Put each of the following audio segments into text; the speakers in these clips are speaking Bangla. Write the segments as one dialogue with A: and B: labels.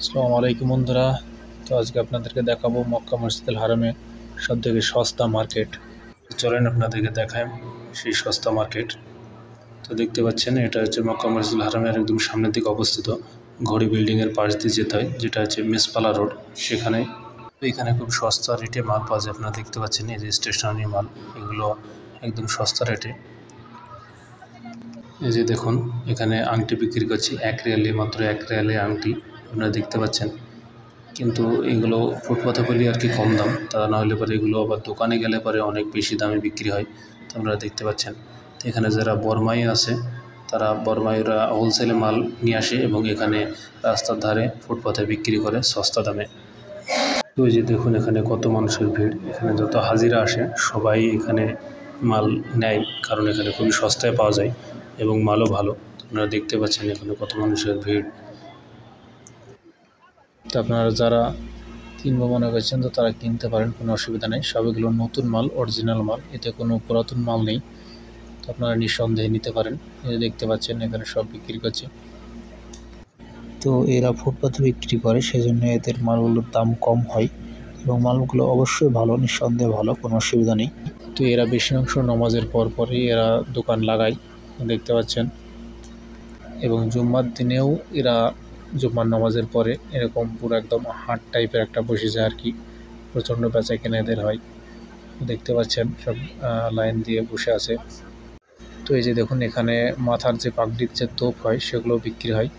A: আসসালামু আলাইকুম বন্ধুরা। তো আজকে আপনাদেরকে দেখাবো মক্কা মসজিদুল হারামে সবথেকে সস্তা মার্কেট। চলেন আপনাদেরকে দেখাই সেই সস্তা মার্কেট। তো দেখতে পাচ্ছেন এটা হচ্ছে মক্কা মসজিদুল হারামের একদম সামনের দিকে অবস্থিত। ঘড়ি বিল্ডিংয়ের পাশ দিয়ে যেতে হয়, যেটা হচ্ছে মেসপালা রোড। সেখানে এখানে খুব সস্তা রেটে মাল পাওয়া যায়। আপনারা দেখতে পাচ্ছেন এই যে স্টেশনারি মাল, এগুলো একদম সস্তা রেটে। এই যে দেখুন, এখানে আংটি বিক্রি করছি 1 রিয়ালে, মাত্র 1 রিয়ালে আংটি আপনারা দেখতে পাচ্ছেন। কিন্তু এগুলো ফুটপাথে পেলে আর কি কম দাম, তা না হলে পরে এগুলো আবার দোকানে গেলে পরে অনেক বেশি দামে বিক্রি হয়। তো আপনারা দেখতে পাচ্ছেন। তো এখানে যারা বরমাই আছে, তারা বরমাইরা হোলসেলে মাল নিয়ে আসে এবং এখানে রাস্তার ধারে ফুটপাথে বিক্রি করে সস্তা দামে। তো এই যে দেখুন, এখানে কত মানুষের ভিড়। এখানে যত হাজিরা আসে সবাই এখানে মাল নেয়, কারণ এখানে খুবই সস্তায় পাওয়া যায় এবং মালও ভালো। আপনারা দেখতে পাচ্ছেন এখানে কত মানুষের ভিড়। তো আপনারা যারা কিনবো মনে করছেন, তো তারা কিনতে পারেন, কোনো অসুবিধা নেই। সবগুলো নতুন মাল, অরিজিনাল মাল, এতে কোনো পুরাতন মাল নেই। তো আপনারা নিঃসন্দেহে নিতে পারেন। এই দেখতে পাচ্ছেন এখানে সব বিক্রি করছে। তো এরা ফুটপাথে বিক্রি করে, সেজন্য এদের মালগুলোর দাম কম হয় এবং মালগুলো অবশ্যই ভালো, নিঃসন্দেহে ভালো, কোনো অসুবিধা নেই। তো এরা বেশি অংশ নামাজের পরই এরা দোকান লাগায়, দেখতে পাচ্ছেন। এবং জুম্মার দিনেও এরা জুম্মার নামাজের পরে এরকম পুরো একদম হাট টাইপের একটা বসে যায় আর কি। প্রচণ্ড বেচা কেনা এদের হয়, দেখতে পাচ্ছেন সব লাইন দিয়ে বসে আছে। তো এই যে দেখুন, এখানে মাথার যে পাগড়ির যে তোপ হয় সেগুলো বিক্রি হয়।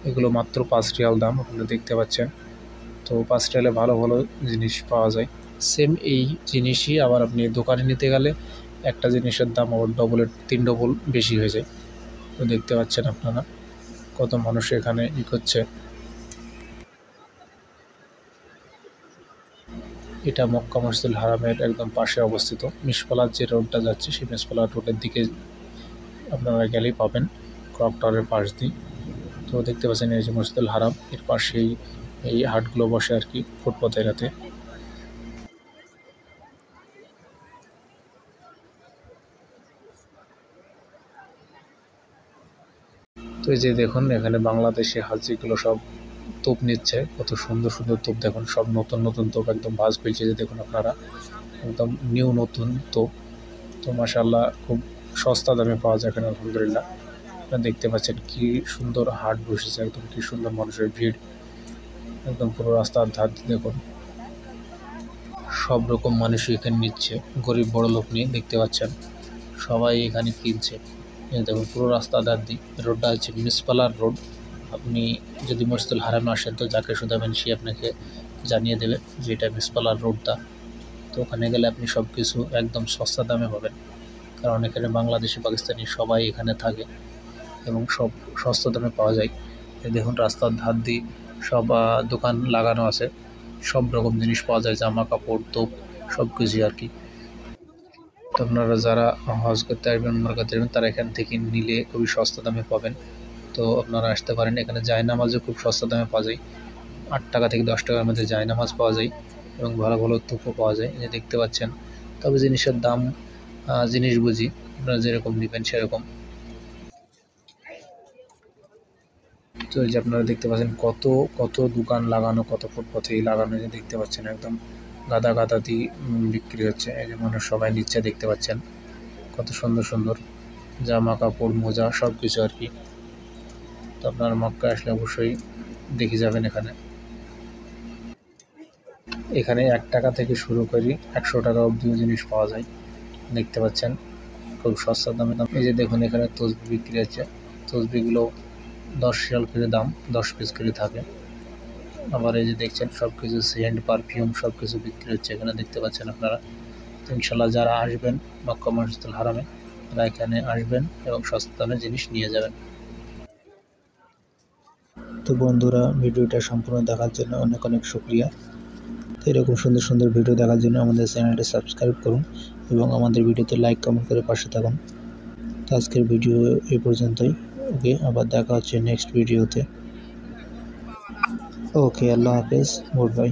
A: এগুলো মাত্র 5 রিয়াল দাম, আপনারা দেখতে পাচ্ছেন। তো 5 রিয়ালে ভালো ভালো জিনিস পাওয়া যায়। সেম এই জিনিসই আবার আপনি দোকানে নিতে গেলে একটা জিনিসের দাম আবার ডবলের 3 ডবল বেশি হয়ে যায়। তো দেখতে পাচ্ছেন আপনারা কত মানুষ এখানে করছে। এটা মক্কা মসজিদুল হারামের একদম পাশে অবস্থিত। মিসপালার যে রোডটা যাচ্ছে, সেই মিসপালার রোডের দিকে আপনারা গেলেই পাবেন, ক্লক টাওয়ারের পাশ দিয়ে। তো দেখতে পাচ্ছেন এই যে মসজিদুল হারাম, এর পাশেই এই হাটগুলো বসে আর কি, ফুটপাথের রাতে। তো এই যে দেখুন, এখানে বাংলাদেশি হাজিগুলো সব তোপ নিচ্ছে। কত সুন্দর সুন্দর তোপ দেখুন, সব নতুন নতুন তোপ, একদম ভাঁজ ফেলছে। যে দেখুন আপনারা, একদম নিউ নতুন তোপ। তো মাশাআল্লাহ খুব সস্তা দামে পাওয়া যায় এখানে, আলহামদুলিল্লাহ। আপনারা দেখতে পাচ্ছেন কি সুন্দর হাট বসেছে, একদম কি সুন্দর মানুষের ভিড়, একদম পুরো রাস্তার ধার দিয়ে দেখুন সব রকম মানুষই এখানে নিচ্ছে, গরিব বড় লোক নিয়ে, দেখতে পাচ্ছেন সবাই এখানে কিনছে। দেখুন পুরো রাস্তার ধার দিয়ে, রোডটা হচ্ছে মিসপালার রোড। আপনি যদি মসজিদুল হারামে আসেন, তো যাকে শুধাবেন সে আপনাকে জানিয়ে দেবে যে এটা মিসপালার রোডটা। তো ওখানে গেলে আপনি সব কিছু একদম সস্তা দামে পাবেন, কারণ এখানে বাংলাদেশি পাকিস্তানি সবাই এখানে থাকে এবং সব সস্তা দামে পাওয়া যায়। দেখুন রাস্তার ধার দিয়ে সব দোকান লাগানো আছে, সব রকম জিনিস পাওয়া যায়, জামা কাপড়, তোপ, সব কিছুই আর কি। তো আপনারা যারা হজ করতে আসবেন, উমরা করতে আসবেন, তারা এখান থেকে নিলে খুবই সস্তা দামে পাবেন। তো আপনারা আসতে পারেন। এখানে জায়নামাজও খুব সস্তা দামে পাওয়া যায়, 8 টাকা থেকে 10 টাকার মধ্যে জায়নামাজ পাওয়া যায় এবং ভালো ভালো তোপও পাওয়া যায়, এই যে দেখতে পাচ্ছেন। তবে জিনিসের দাম জিনিস বুঝি, আপনারা যেরকম নেবেন সেরকম। তো এই যে আপনারা দেখতে পাচ্ছেন কত কত দোকান লাগানো, কত ফুটপাথেই লাগানো, যে দেখতে পাচ্ছেন একদম গাদা গাদা দিয়ে বিক্রি হচ্ছে। এই যে মানুষ সবাই নিচ্ছে, দেখতে পাচ্ছেন কত সুন্দর সুন্দর জামা কাপড়, মোজা, সব কিছু আর কি। তো আপনারা মক্কা আসলে অবশ্যই দেখে যাবেন। এখানে 1 টাকা থেকে শুরু করি 100 টাকা অবধিও জিনিস পাওয়া যায়, দেখতে পাচ্ছেন খুব সস্তা দামে। এই যে দেখুন, এখানে তসবি বিক্রি হচ্ছে। তসবিগুলো 10 রিয়াল করে দাম, 10 পিস করে থাকে। আবার এই যে দেখছেন সব কিছু সেন্ট, পারফিউম, সব কিছু বিক্রি হচ্ছে এখানে, দেখতে পাচ্ছেন আপনারা। তো ইনশাল্লাহ যারা আসবেন মক্কা মসজিদুল হারামে, তারা এখানে আসবেন এবং সস্তা দামে জিনিস নিয়ে যাবেন। তো বন্ধুরা, ভিডিওটা সম্পূর্ণ দেখার জন্য অনেক অনেক শুকরিয়া। তো এরকম সুন্দর সুন্দর ভিডিও দেখার জন্য আমাদের চ্যানেলটি সাবস্ক্রাইব করুন এবং আমাদের ভিডিওতে লাইক কমেন্ট করে পাশে থাকুন। তো আজকের ভিডিও এই পর্যন্তই। ওকে, আবার দেখা হচ্ছে নেক্সট ভিডিওতে। ওকে, আল্লাহ হাফেজ, গুড বাই।